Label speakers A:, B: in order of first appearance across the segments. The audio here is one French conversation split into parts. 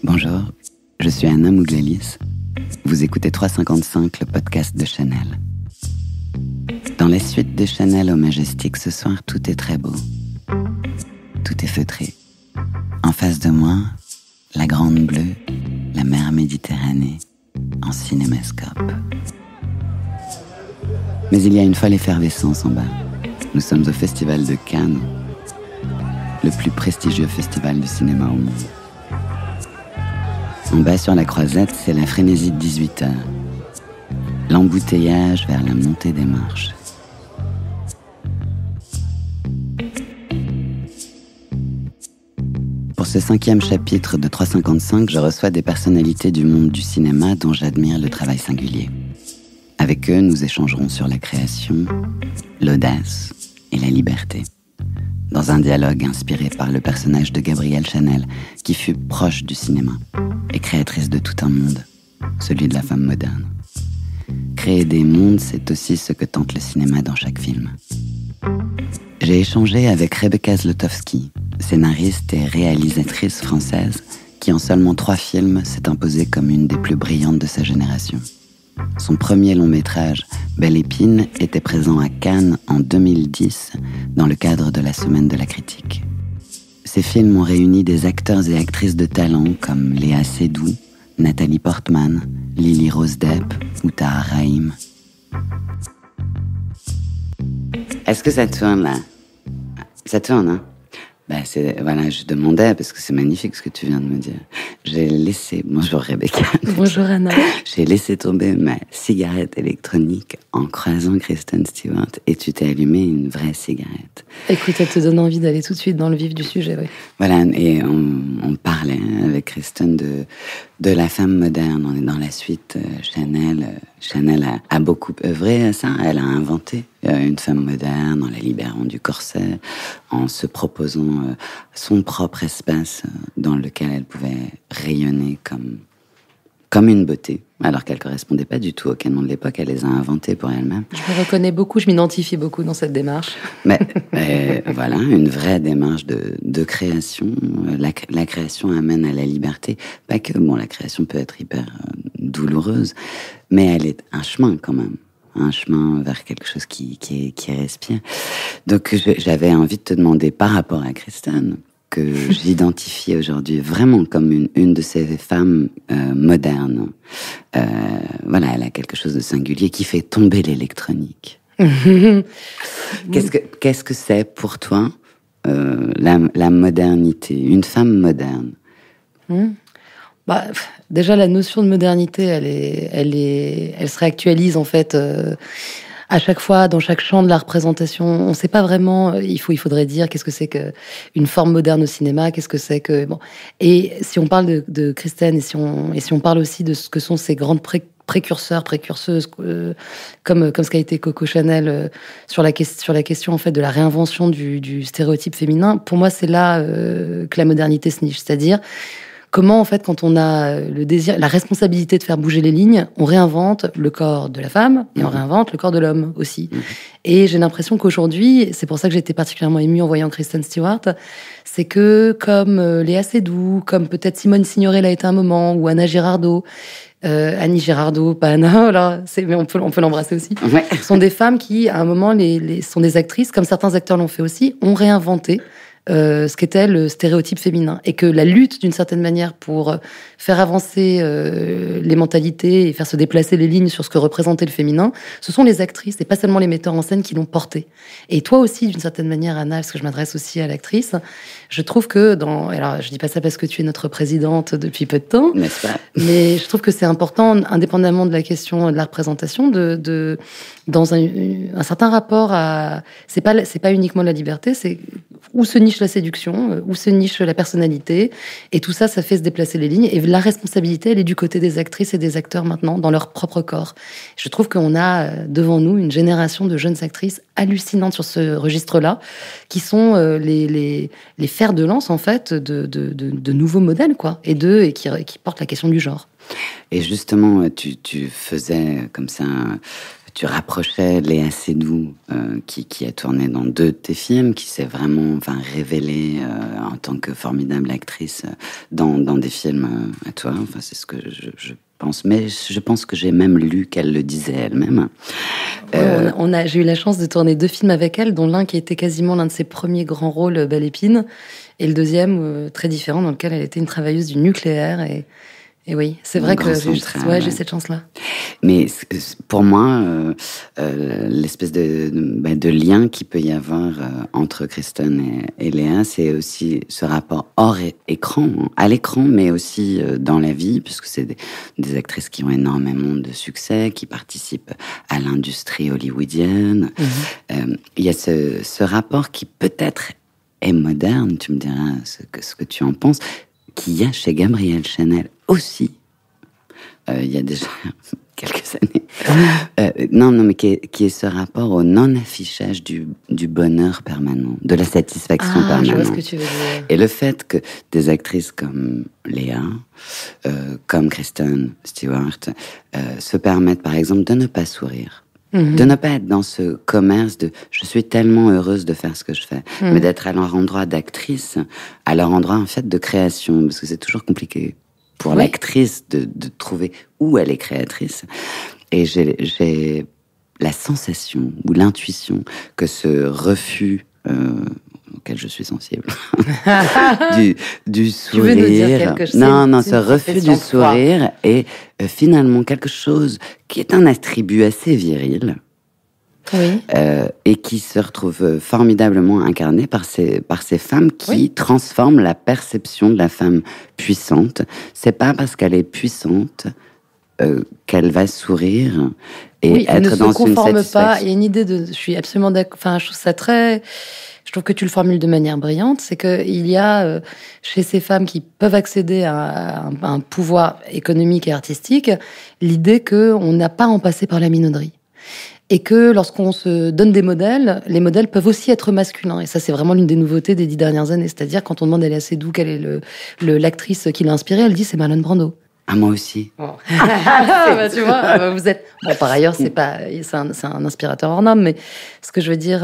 A: Bonjour, je suis Anna Mouglalis. Vous écoutez 355, le podcast de Chanel. Dans la suite de Chanel au Majestic, ce soir, tout est très beau. Tout est feutré. En face de moi, la Grande Bleue, la mer Méditerranée, en cinémascope. Mais il y a une folle effervescence en bas. Nous sommes au Festival de Cannes, le plus prestigieux festival du cinéma au monde. En bas sur la croisette, c'est la frénésie de 18h. L'embouteillage vers la montée des marches. Pour ce 5e chapitre de 355, je reçois des personnalités du monde du cinéma dont j'admire le travail singulier. Avec eux, nous échangerons sur la création, l'audace et la liberté. Dans un dialogue inspiré par le personnage de Gabrielle Chanel, qui fut proche du cinéma et créatrice de tout un monde, celui de la femme moderne. Créer des mondes, c'est aussi ce que tente le cinéma dans chaque film. J'ai échangé avec Rebecca Zlotowski, scénariste et réalisatrice française, qui en seulement 3 films s'est imposée comme une des plus brillantes de sa génération. Son premier long métrage, Belle Épine, était présent à Cannes en 2010 dans le cadre de la Semaine de la Critique. Ces films ont réuni des acteurs et actrices de talent comme Léa Seydoux, Nathalie Portman, Lily Rose Depp ou Tahar Rahim. Est-ce que ça tourne là? Ça tourne, hein? Voilà, je demandais, parce que c'est magnifique ce que tu viens de me dire. J'ai laissé... Bonjour Rebecca.
B: Bonjour Anna.
A: J'ai laissé tomber ma cigarette électronique en croisant Kristen Stewart et tu t'es allumé une vraie cigarette.
B: Écoute, elle te donne envie d'aller tout de suite dans le vif du sujet, oui.
A: Voilà, et on parlait avec Kristen de la femme moderne. On est dans la suite Chanel. Chanel a beaucoup œuvré à ça. Elle a inventé une femme moderne en la libérant du corset, en se proposant son propre espace dans lequel elle pouvait rayonner comme une beauté, alors qu'elle correspondait pas du tout au canon de l'époque. Elle les a inventés pour elle-même.
B: Je me reconnais beaucoup, je m'identifie beaucoup dans cette démarche.
A: Mais voilà, une vraie démarche de création. La création amène à la liberté. Pas que, la création peut être hyper douloureuse, mais elle est un chemin quand même. Un chemin vers quelque chose qui respire. Donc j'avais envie de te demander, par rapport à Kristen, que j'identifie aujourd'hui vraiment comme une de ces femmes modernes. Voilà, elle a quelque chose de singulier qui fait tomber l'électronique. Qu'est-ce que c'est pour toi la modernité, une femme moderne?
B: Déjà, la notion de modernité, elle se réactualise en fait à chaque fois dans chaque champ de la représentation. On ne sait pas vraiment. Il faudrait dire qu'est-ce que c'est qu'une forme moderne au cinéma, qu'est-ce que c'est que bon. Et si on parle de Kristen et si on parle aussi de ce que sont ces grandes précurseuses, comme ce qu'a été Coco Chanel sur la question en fait de la réinvention du stéréotype féminin. Pour moi, c'est là que la modernité se niche, c'est-à-dire comment, en fait, quand on a le désir, la responsabilité de faire bouger les lignes, on réinvente le corps de la femme et on réinvente le corps de l'homme aussi. Et j'ai l'impression qu'aujourd'hui, c'est pour ça que j'étais particulièrement émue en voyant Kristen Stewart, c'est que comme Léa Seydoux, comme peut-être Simone Signoret l'a été un moment, ou Annie Girardot, pas Anna, mais on peut l'embrasser aussi.
A: Ouais.
B: Sont des femmes qui, à un moment, sont des actrices, comme certains acteurs l'ont fait aussi, ont réinventé ce qu'était le stéréotype féminin, et que la lutte d'une certaine manière pour faire avancer les mentalités et faire se déplacer les lignes sur ce que représentait le féminin, ce sont les actrices et pas seulement les metteurs en scène qui l'ont porté. Et toi aussi, d'une certaine manière, Anna, parce que je m'adresse aussi à l'actrice, je trouve que alors je dis pas ça parce que tu es notre présidente depuis peu de temps,
A: n'est-ce pas?
B: Mais je trouve que c'est important, indépendamment de la question de la représentation, dans un certain rapport à, c'est pas uniquement la liberté, c'est où se niche la séduction, où se niche la personnalité, et tout ça, ça fait se déplacer les lignes. Et la responsabilité, elle est du côté des actrices et des acteurs maintenant, dans leur propre corps. Je trouve qu'on a devant nous une génération de jeunes actrices hallucinantes sur ce registre-là, qui sont les fers de lance, en fait, de nouveaux modèles, quoi, et qui portent la question du genre.
A: Et justement, tu faisais comme ça... tu rapprochais Léa Seydoux, qui a tourné dans 2 de tes films, qui s'est vraiment révélée en tant que formidable actrice dans des films à toi. Enfin, c'est ce que je pense. Mais je pense que j'ai même lu qu'elle le disait elle-même.
B: J'ai eu la chance de tourner 2 films avec elle, dont l'un qui était quasiment l'un de ses premiers grands rôles, Belle Épine, et le deuxième, très différent, dans lequel elle était une travailleuse du nucléaire. Et oui, c'est vrai que j'ai cette chance-là.
A: Mais pour moi, l'espèce de lien qu'il peut y avoir entre Kristen et Léa, c'est aussi ce rapport hors écran, à l'écran, mais aussi dans la vie, puisque c'est des actrices qui ont énormément de succès, qui participent à l'industrie hollywoodienne. Il y a ce rapport qui peut-être est moderne, tu me diras ce que tu en penses, qu'il y a chez Gabrielle Chanel aussi, il y a déjà quelques années. Mais qui est ce rapport au non-affichage du bonheur permanent, de la satisfaction permanente.
B: Je vois ce que tu veux dire.
A: Et le fait que des actrices comme Léa, comme Kristen Stewart, se permettent, par exemple, de ne pas sourire. De ne pas être dans ce commerce de « je suis tellement heureuse de faire ce que je fais », mais d'être à leur endroit d'actrice, à leur endroit en fait de création, parce que c'est toujours compliqué pour l'actrice de trouver où elle est créatrice. Et j'ai la sensation ou l'intuition que ce refus auquel je suis sensible du sourire.
B: Tu veux nous dire quelque chose?
A: Non, ce refus du sourire est finalement quelque chose qui est un attribut assez viril.
B: Oui.
A: Et qui se retrouve formidablement incarné par ces femmes qui transforment la perception de la femme puissante. C'est pas parce qu'elle est puissante qu'elle va sourire et être dans une satisfaction.
B: Pas. Il y a une idée de. Je suis absolument d'accord. Enfin, je trouve ça très. Je trouve que tu le formules de manière brillante. C'est qu'il y a chez ces femmes qui peuvent accéder à un pouvoir économique et artistique l'idée qu'on n'a pas à en passer par la minauderie. Et que lorsqu'on se donne des modèles, les modèles peuvent aussi être masculins. Et ça, c'est vraiment l'une des nouveautés des 10 dernières années. C'est-à-dire, quand on demande à Léa Seydoux quelle est l'actrice qui l'a inspirée, elle dit c'est Marlon Brando.
A: Ah, moi aussi.
B: Bon. Tu vois, vous êtes. Bon, par ailleurs, c'est un inspirateur hors norme, mais ce que je veux dire,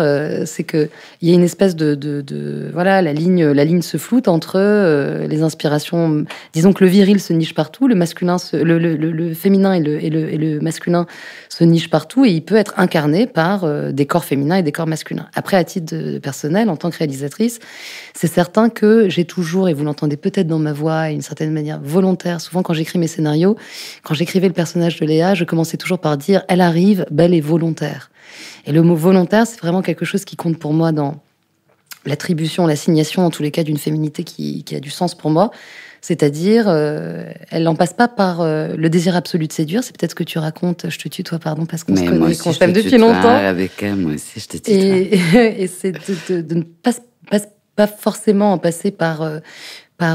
B: c'est que il y a une espèce de voilà, la ligne se floute entre les inspirations. Disons que le viril se niche partout, le masculin, le féminin et le masculin se nichent partout, et il peut être incarné par des corps féminins et des corps masculins. Après, à titre personnel, en tant que réalisatrice, c'est certain que j'ai toujours, et vous l'entendez peut-être dans ma voix, d'une certaine manière volontaire, souvent quand j'écris mes scénarios, quand j'écrivais le personnage de Léa, je commençais toujours par dire « elle arrive, belle et volontaire ». Et le mot volontaire, c'est vraiment quelque chose qui compte pour moi dans l'attribution, l'assignation, en tous les cas, d'une féminité qui a du sens pour moi. C'est-à-dire, elle n'en passe pas par le désir absolu de séduire. C'est peut-être ce que tu racontes. Je te tutoie, pardon, parce qu'on se connaît, qu'on s'aime depuis longtemps.
A: Avec elle, moi aussi, je te tutoie.
B: Et c'est de ne pas forcément en passer par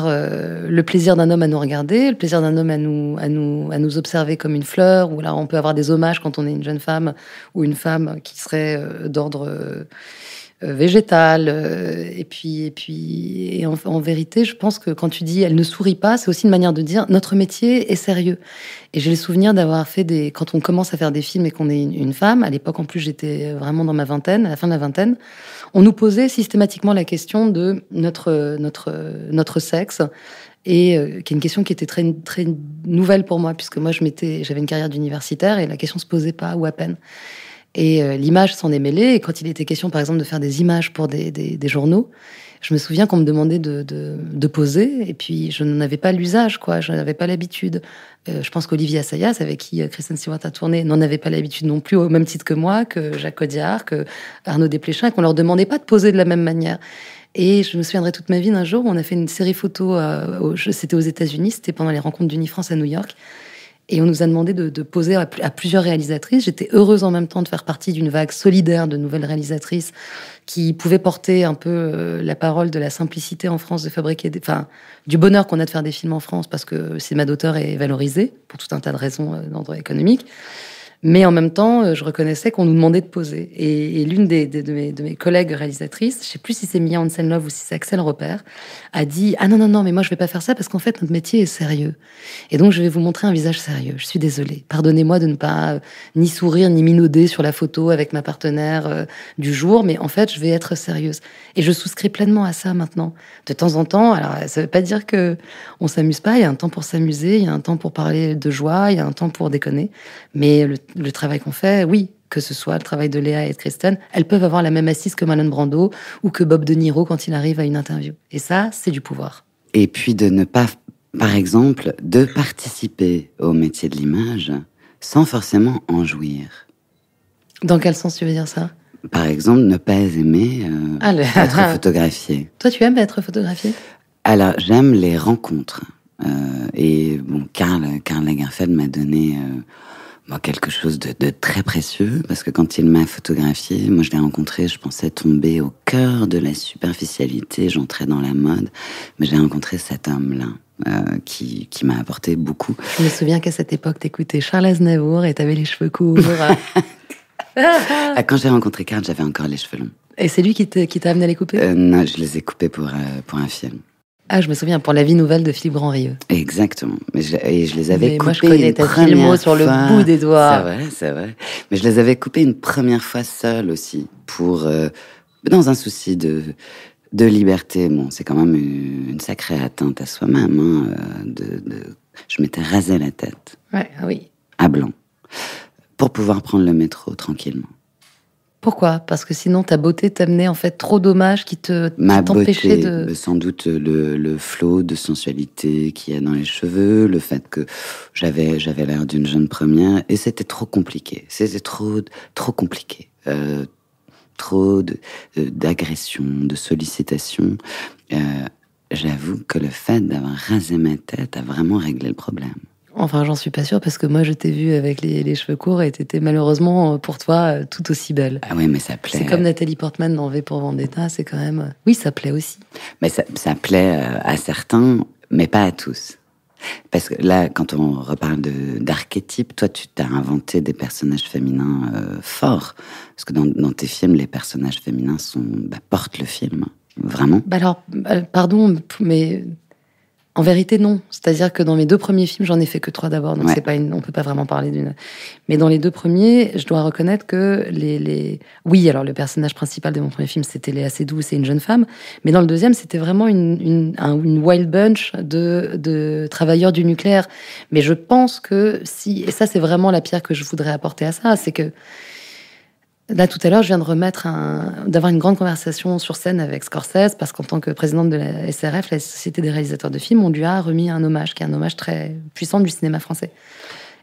B: le plaisir d'un homme à nous regarder, le plaisir d'un homme à nous observer comme une fleur, ou là on peut avoir des hommages quand on est une jeune femme ou une femme qui serait d'ordre végétal. Et en vérité, je pense que quand tu dis elle ne sourit pas, c'est aussi une manière de dire notre métier est sérieux. Et j'ai le souvenir d'avoir fait quand on commence à faire des films et qu'on est une femme, à l'époque en plus j'étais vraiment dans ma vingtaine, à la fin de la vingtaine, on nous posait systématiquement la question de notre sexe, et qui est une question qui était très, très nouvelle pour moi, puisque moi j'avais une carrière d'universitaire et la question se posait pas, ou à peine. Et l'image s'en est mêlée, et quand il était question par exemple de faire des images pour des journaux, je me souviens qu'on me demandait de poser, et puis je n'en avais pas l'usage, quoi. Je n'avais pas l'habitude. Je pense qu'Olivier Assayas, avec qui Kristen Stewart a tourné, n'en avait pas l'habitude non plus, au même titre que moi, que Jacques Audiard, que Arnaud Desplechin, et qu'on leur demandait pas de poser de la même manière. Et je me souviendrai toute ma vie d'un jour où on a fait une série photo, c'était aux États-Unis, c'était pendant les rencontres d'Unifrance à New York. Et on nous a demandé de poser à plusieurs réalisatrices. J'étais heureuse en même temps de faire partie d'une vague solidaire de nouvelles réalisatrices qui pouvaient porter un peu la parole de la simplicité en France de fabriquer du bonheur qu'on a de faire des films en France, parce que le cinéma d'auteur est valorisé pour tout un tas de raisons d'ordre économique. Mais en même temps, je reconnaissais qu'on nous demandait de poser. Et l'une de mes collègues réalisatrices, je sais plus si c'est Mia Hansen-Love ou si c'est Axel Repère, a dit « Ah non, mais moi je vais pas faire ça parce qu'en fait notre métier est sérieux. Et donc je vais vous montrer un visage sérieux. Je suis désolée. Pardonnez-moi de ne pas ni sourire ni minauder sur la photo avec ma partenaire du jour, mais en fait je vais être sérieuse. » Et je souscris pleinement à ça maintenant. De temps en temps, alors ça veut pas dire que on s'amuse pas, il y a un temps pour s'amuser, il y a un temps pour parler de joie, il y a un temps pour déconner. Mais le travail qu'on fait, oui, que ce soit le travail de Léa et de Kristen, elles peuvent avoir la même assise que Marlon Brando ou que Bob De Niro quand il arrive à une interview. Et ça, c'est du pouvoir.
A: Et puis de ne pas, par exemple, de participer au métier de l'image sans forcément en jouir.
B: Dans quel sens tu veux dire ça ?
A: Par exemple, ne pas aimer être photographié.
B: Toi, tu aimes être photographié ?
A: Alors, j'aime les rencontres. Et bon, Karl Lagerfeld m'a donné quelque chose de très précieux, parce que quand il m'a photographié, moi je l'ai rencontré, je pensais tomber au cœur de la superficialité, j'entrais dans la mode, mais j'ai rencontré cet homme-là qui m'a apporté beaucoup.
B: Je me souviens qu'à cette époque, t'écoutais Charles Aznavour et t'avais les cheveux courts.
A: Quand j'ai rencontré Karl, j'avais encore les cheveux longs.
B: Et c'est lui qui t'a amené à les couper ?
A: Non, je les ai coupés pour un film.
B: Ah, je me souviens, pour La vie nouvelle de Philippe Grandrieux.
A: Exactement. Et je les avais coupés
B: moi, je connais ta filmo sur le bout des doigts.
A: C'est vrai. Mais je les avais coupés une première fois seule aussi, dans un souci de liberté. Bon, c'est quand même une sacrée atteinte à soi-même. Je m'étais rasé la tête.
B: Ouais, oui.
A: À blanc. Pour pouvoir prendre le métro tranquillement.
B: Pourquoi ? Parce que sinon, ta beauté t'amenait en fait trop d'hommages qui t'empêchaient de...
A: Sans doute le flot de sensualité qu'il y a dans les cheveux, le fait que j'avais l'air d'une jeune première, et c'était trop compliqué. C'était trop compliqué. Trop d'agression, de sollicitation. J'avoue que le fait d'avoir rasé ma tête a vraiment réglé le problème.
B: Enfin, j'en suis pas sûre, parce que moi, je t'ai vue avec les cheveux courts et t'étais malheureusement, pour toi, tout aussi belle.
A: Ah oui, mais ça plaît.
B: C'est comme Nathalie Portman dans V pour Vendetta, c'est quand même... Oui, ça plaît aussi.
A: Mais ça plaît à certains, mais pas à tous. Parce que là, quand on reparle d'archétypes, toi, tu t'as inventé des personnages féminins forts. Parce que dans tes films, les personnages féminins portent le film. Vraiment.
B: Alors, pardon, mais... En vérité, non. C'est-à-dire que dans mes 2 premiers films, j'en ai fait que 3 d'abord, donc c'est pas on peut pas vraiment parler d'une. Mais dans les 2 premiers, je dois reconnaître que oui, alors le personnage principal de mon premier film, c'était Léa Seydoux, c'est une jeune femme. Mais dans le deuxième, c'était vraiment une wild bunch de travailleurs du nucléaire. Mais je pense que et ça, c'est vraiment la pierre que je voudrais apporter à ça, c'est que là, tout à l'heure, je viens de d'avoir une grande conversation sur scène avec Scorsese, parce qu'en tant que présidente de la SRF, la Société des réalisateurs de films, on lui a remis un hommage, qui est un hommage très puissant du cinéma français.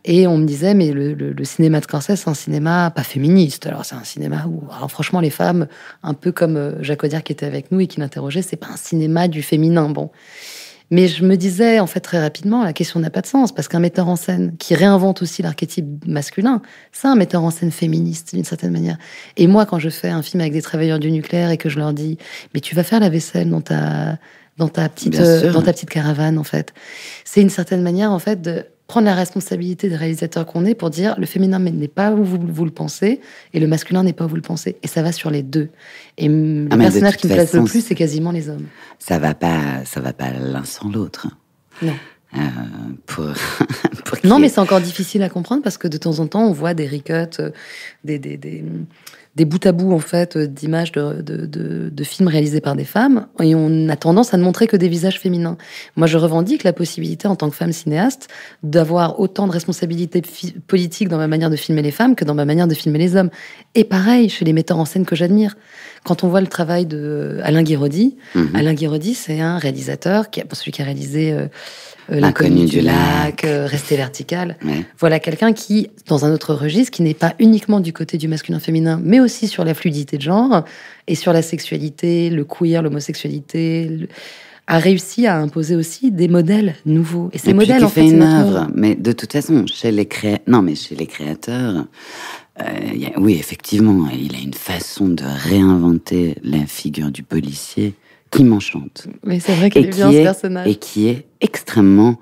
B: Et on me disait, mais le cinéma de Scorsese, c'est un cinéma pas féministe. Alors, c'est un cinéma où, alors, franchement, les femmes, un peu comme Jacques Audiard qui était avec nous et qui l'interrogeait, c'est pas un cinéma du féminin, bon. Mais je me disais, en fait, très rapidement, la question n'a pas de sens, parce qu'un metteur en scène qui réinvente aussi l'archétype masculin, c'est un metteur en scène féministe, d'une certaine manière. Et moi, quand je fais un film avec des travailleurs du nucléaire et que je leur dis, mais tu vas faire la vaisselle dans ta petite caravane, en fait. C'est une certaine manière, en fait, de prendre la responsabilité des réalisateurs qu'on est pour dire le féminin n'est pas où vous le pensez et le masculin n'est pas où vous le pensez. Et ça va sur les deux. Et le personnage qui me plaise le plus, c'est quasiment les hommes.
A: Ça va pas l'un sans l'autre.
B: Non. Non, mais c'est encore difficile à comprendre parce que de temps en temps, on voit des recuts, des bouts à bout en fait d'images de films réalisés par des femmes, et on a tendance à ne montrer que des visages féminins. Moi, je revendique la possibilité en tant que femme cinéaste d'avoir autant de responsabilités politiques dans ma manière de filmer les femmes que dans ma manière de filmer les hommes. Et pareil chez les metteurs en scène que j'admire. Quand on voit le travail de Alain Guiraudy, Alain Guiraudy, c'est un réalisateur celui qui a réalisé L'inconnu du lac, Rester vertical. Ouais. Voilà quelqu'un qui, dans un autre registre, qui n'est pas uniquement du côté du masculin-féminin, mais aussi sur la fluidité de genre et sur la sexualité, le queer, l'homosexualité, a réussi à imposer aussi des modèles nouveaux. Et ces modèles, en fait,
A: c'est une œuvre. Mais de toute façon, chez les créateurs, oui, effectivement, il a une façon de réinventer la figure du policier qui m'enchante.
B: Mais c'est vrai qu'il est bien ce personnage.
A: Et qui est extrêmement,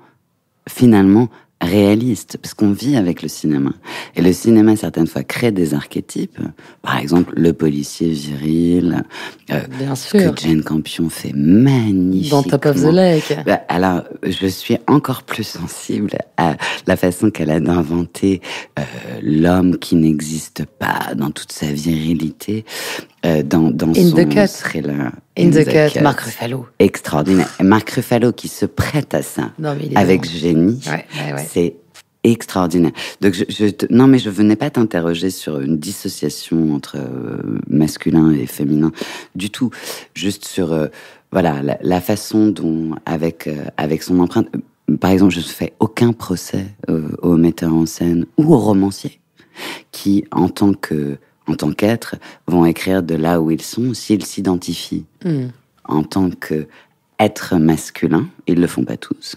A: finalement, réaliste, parce qu'on vit avec le cinéma. Et le cinéma, certaines fois, crée des archétypes. Par exemple, le policier viril,
B: Bien
A: ce
B: sûr.
A: que Jane Campion fait magnifiquement.
B: Dans Top of the Lake.
A: Alors, je suis encore plus sensible à la façon qu'elle a d'inventer l'homme qui n'existe pas dans toute sa virilité, dans
B: In
A: son
B: the Cut.
A: thriller.
B: In the Cut, Marc Ruffalo.
A: Extraordinaire. Et Marc Ruffalo qui se prête à ça,
B: Non, mais il est
A: avec
B: vraiment-
A: génie,
B: Ouais.
A: c'est extraordinaire. Donc, non, mais je venais pas t'interroger sur une dissociation entre masculin et féminin du tout. Juste sur, voilà, la façon dont, avec son empreinte, par exemple, je ne fais aucun procès aux metteurs en scène ou aux romanciers qui, en tant qu'être, vont écrire de là où ils sont s'ils s'identifient en tant qu'être masculin. Ils le font pas tous.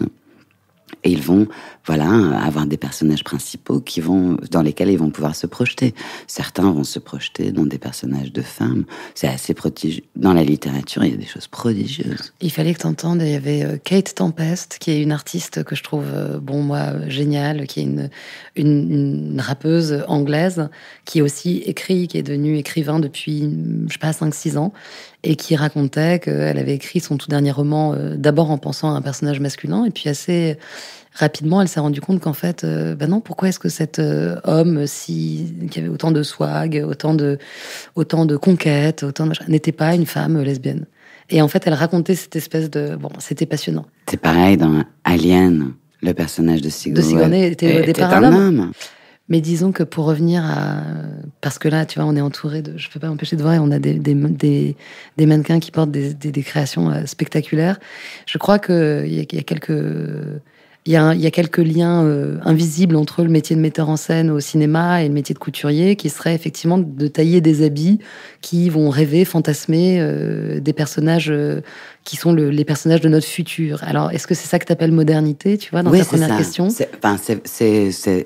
A: Et ils vont, voilà, avoir des personnages principaux dans lesquels ils vont pouvoir se projeter. Certains vont se projeter dans des personnages de femmes. C'est assez prodigieux. Dans la littérature, il y a des choses prodigieuses.
B: Il fallait que t'entendes, il y avait Kate Tempest, qui est une artiste que je trouve, géniale, qui est une rappeuse anglaise, qui aussi écrit, qui est devenue écrivain depuis, je sais pas, 5-6 ans, et qui racontait qu'elle avait écrit son tout dernier roman d'abord en pensant à un personnage masculin, et puis assez rapidement, elle s'est rendue compte qu'en fait, non, pourquoi est-ce que cet homme qui avait autant de swag, autant de conquêtes, n'était pas une femme lesbienne. Et en fait, elle racontait cette espèce de... Bon, c'était passionnant.
A: C'est pareil dans Alien, le personnage de
B: Sigourney était au départ
A: un homme.
B: Mais disons que pour revenir à... Parce que là, tu vois, on est entouré de... Je peux pas m'empêcher de voir, et on a des mannequins qui portent des créations spectaculaires. Je crois qu'il y a quelques... Il y a quelques liens invisibles entre le métier de metteur en scène au cinéma et le métier de couturier, qui serait effectivement de tailler des habits qui vont rêver, fantasmer des personnages qui sont les personnages de notre futur. Alors, est-ce que c'est ça que tu appelles modernité, tu vois, dans ta première question ?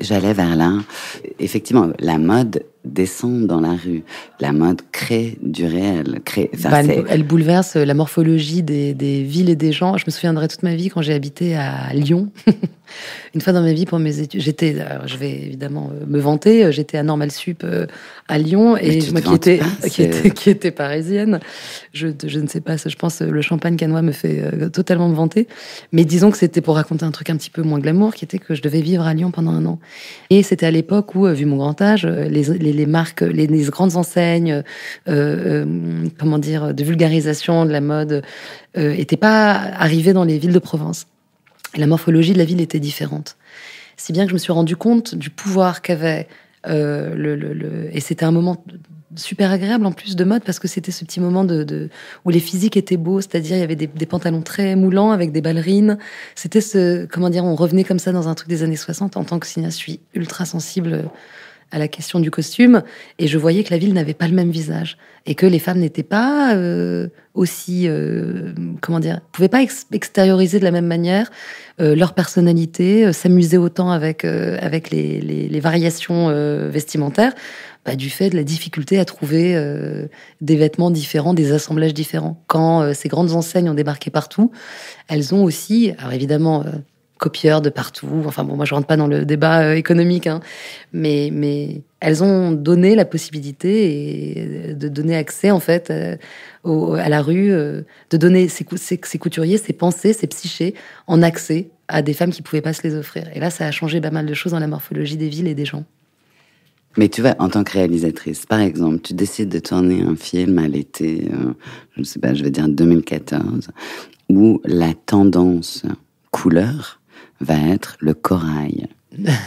A: J'allais vers là. Effectivement, la mode descend dans la rue. La mode crée du réel.
B: Elle bouleverse la morphologie des villes et des gens. Je me souviendrai toute ma vie quand j'ai habité à Lyon. Une fois dans ma vie, pour mes études, je vais évidemment me vanter, j'étais à Normal Sup à Lyon, et moi qui était parisienne, je ne sais pas, je pense le champagne cannois me fait totalement me vanter, mais disons que c'était pour raconter un truc un petit peu moins glamour, qui était que je devais vivre à Lyon pendant 1 an. Et c'était à l'époque où, vu mon grand âge, les marques, les grandes enseignes, comment dire, de vulgarisation de la mode, étaient pas arrivées dans les villes de province. Et la morphologie de la ville était différente. Si bien que je me suis rendu compte du pouvoir qu'avait et c'était un moment super agréable en plus de mode, parce que c'était ce petit moment où les physiques étaient beaux, c'est-à-dire il y avait des pantalons très moulants avec des ballerines. C'était on revenait comme ça dans un truc des années 60. En tant que cinéaste, je suis ultra sensible à la question du costume, et je voyais que la ville n'avait pas le même visage, et que les femmes n'étaient pas aussi, pouvaient pas extérioriser de la même manière leur personnalité, s'amuser autant avec les variations vestimentaires, du fait de la difficulté à trouver des vêtements différents, des assemblages différents. Quand ces grandes enseignes ont débarqué partout, elles ont aussi, alors évidemment, copieurs de partout. Enfin bon, moi je rentre pas dans le débat économique, hein, mais elles ont donné la possibilité et de donner accès en fait à la rue, de donner ces couturiers, ces pensées, ces psychés en accès à des femmes qui pouvaient pas se les offrir. Et là, ça a changé pas mal de choses dans la morphologie des villes et des gens.
A: Mais tu vois, en tant que réalisatrice, par exemple, tu décides de tourner un film à l'été, je ne sais pas, je vais dire 2014, où la tendance couleur va être le corail.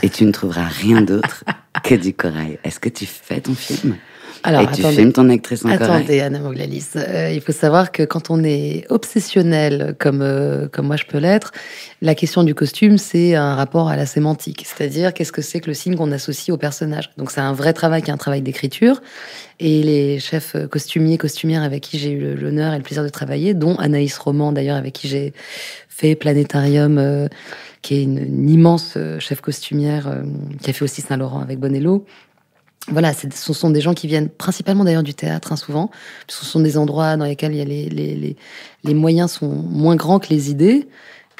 A: Et tu ne trouveras rien d'autre que du corail. Est-ce que tu fais ton film ?
B: Alors,
A: tu filmes ton actrice en corail ?
B: Attendez, Anna Moglalis. Il faut savoir que quand on est obsessionnel, comme moi je peux l'être, la question du costume, c'est un rapport à la sémantique. C'est-à-dire, qu'est-ce que c'est que le signe qu'on associe au personnage ? Donc, c'est un vrai travail qui est un travail d'écriture. Et les chefs costumières avec qui j'ai eu l'honneur et le plaisir de travailler, dont Anaïs Roman, d'ailleurs, avec qui j'ai fait Planétarium, qui est une immense chef costumière, qui a fait aussi Saint-Laurent avec Bonello. Voilà, ce sont des gens qui viennent principalement d'ailleurs du théâtre, hein, souvent. Ce sont des endroits dans lesquels il y a les moyens sont moins grands que les idées.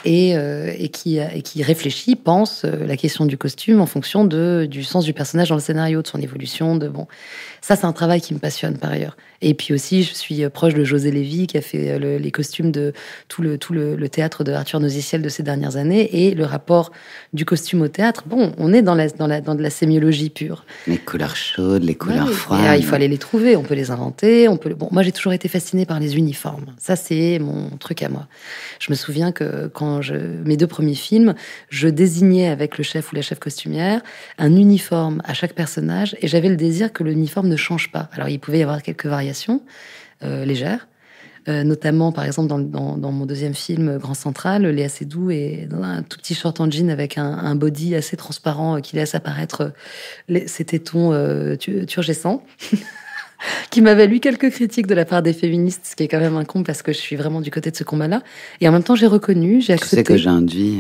B: et qui réfléchit, pense la question du costume en fonction du sens du personnage dans le scénario, de son évolution. Ça, c'est un travail qui me passionne par ailleurs. Et puis aussi, je suis proche de José Lévy, qui a fait les costumes de tout le théâtre de Arthur Noziciel de ces dernières années, et le rapport du costume au théâtre. Bon, on est dans de la sémiologie pure.
A: Les couleurs chaudes, les couleurs froides.
B: Et, il faut aller les trouver, on peut les inventer. Bon, moi, j'ai toujours été fascinée par les uniformes. Ça, c'est mon truc à moi. Je me souviens que mes 2 premiers films, je désignais avec le chef ou la chef costumière un uniforme à chaque personnage, et j'avais le désir que l'uniforme ne change pas. Alors, il pouvait y avoir quelques variations légères, notamment, par exemple, dans mon 2e film, Grand Central, Léa Seydoux est dans un tout petit short en jean avec un body assez transparent qui laisse apparaître ses tétons turgescents. Qui m'a valu quelques critiques de la part des féministes, ce qui est quand même un comble parce que je suis vraiment du côté de ce combat-là. Et en même temps, j'ai reconnu, j'ai accepté.
A: Tu sais que j'ai induit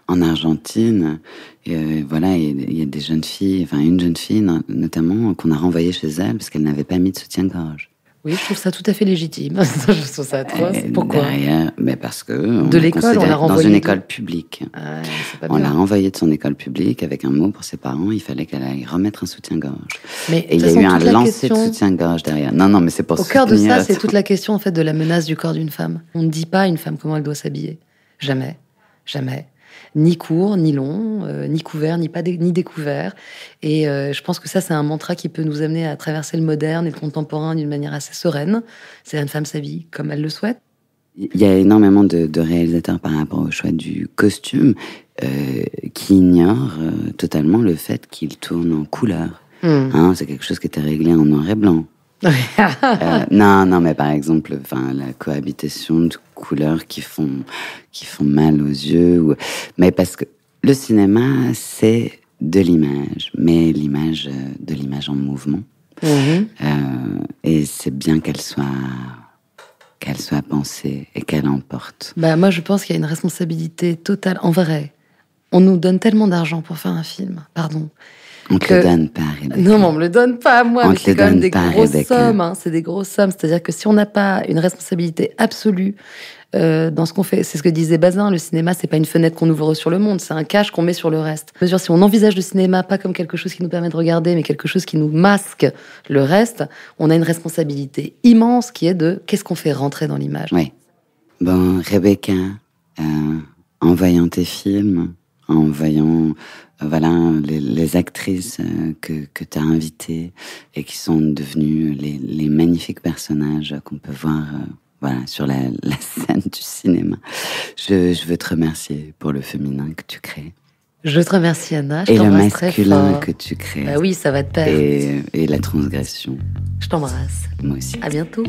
A: en Argentine, voilà, il y a des jeunes filles, enfin une jeune fille notamment, qu'on a renvoyée chez elle parce qu'elle n'avait pas mis de soutien-gorge.
B: Oui, je trouve ça tout à fait légitime. Je trouve ça atroce. Pourquoi ?
A: Derrière, mais parce que
B: de l'école, on l'a renvoyée
A: dans une école publique.
B: Ah,
A: on l'a renvoyée de son école publique avec un mot pour ses parents. Il fallait qu'elle aille remettre un soutien-gorge. Et il y a eu un lancer de soutien-gorge derrière. Non, mais c'est pour.
B: Au cœur de ça, c'est toute la question en fait de la menace du corps d'une femme. On ne dit pas à une femme comment elle doit s'habiller. Jamais, jamais. Ni court, ni long, ni couvert, ni découvert. Et je pense que ça, c'est un mantra qui peut nous amener à traverser le moderne et le contemporain d'une manière assez sereine. C'est une femme s'habille comme elle le souhaite.
A: Il y a énormément de réalisateurs par rapport au choix du costume qui ignorent totalement le fait qu'il tourne en couleur. C'est quelque chose qui était réglé en noir et blanc. Non, mais par exemple, la cohabitation de couleurs qui font mal aux yeux, mais parce que le cinéma, c'est de l'image, mais de l'image en mouvement, et c'est bien qu'elle soit pensée et qu'elle emporte.
B: Moi, je pense qu'il y a une responsabilité totale. En vrai, on nous donne tellement d'argent pour faire un film, pardon.
A: On te le donne pas, Rebecca.
B: Non, mais on me le donne pas à moi, mais c'est quand même des grosses sommes. C'est des grosses sommes. C'est-à-dire que si on n'a pas une responsabilité absolue dans ce qu'on fait, c'est ce que disait Bazin, le cinéma, c'est pas une fenêtre qu'on ouvre sur le monde, c'est un cache qu'on met sur le reste. Si on envisage le cinéma pas comme quelque chose qui nous permet de regarder, mais quelque chose qui nous masque le reste, on a une responsabilité immense qui est de qu'est-ce qu'on fait rentrer dans l'image.
A: Oui. Bon, Rebecca, en voyant tes films, en voyant les actrices que tu as invitées et qui sont devenues les magnifiques personnages qu'on peut voir sur la scène du cinéma. Je veux te remercier pour le féminin que tu crées.
B: Je te remercie, Anna.
A: Et le masculin que tu crées.
B: Oui, ça va te pair.
A: Et la transgression.
B: Je t'embrasse.
A: Moi aussi.
B: À bientôt.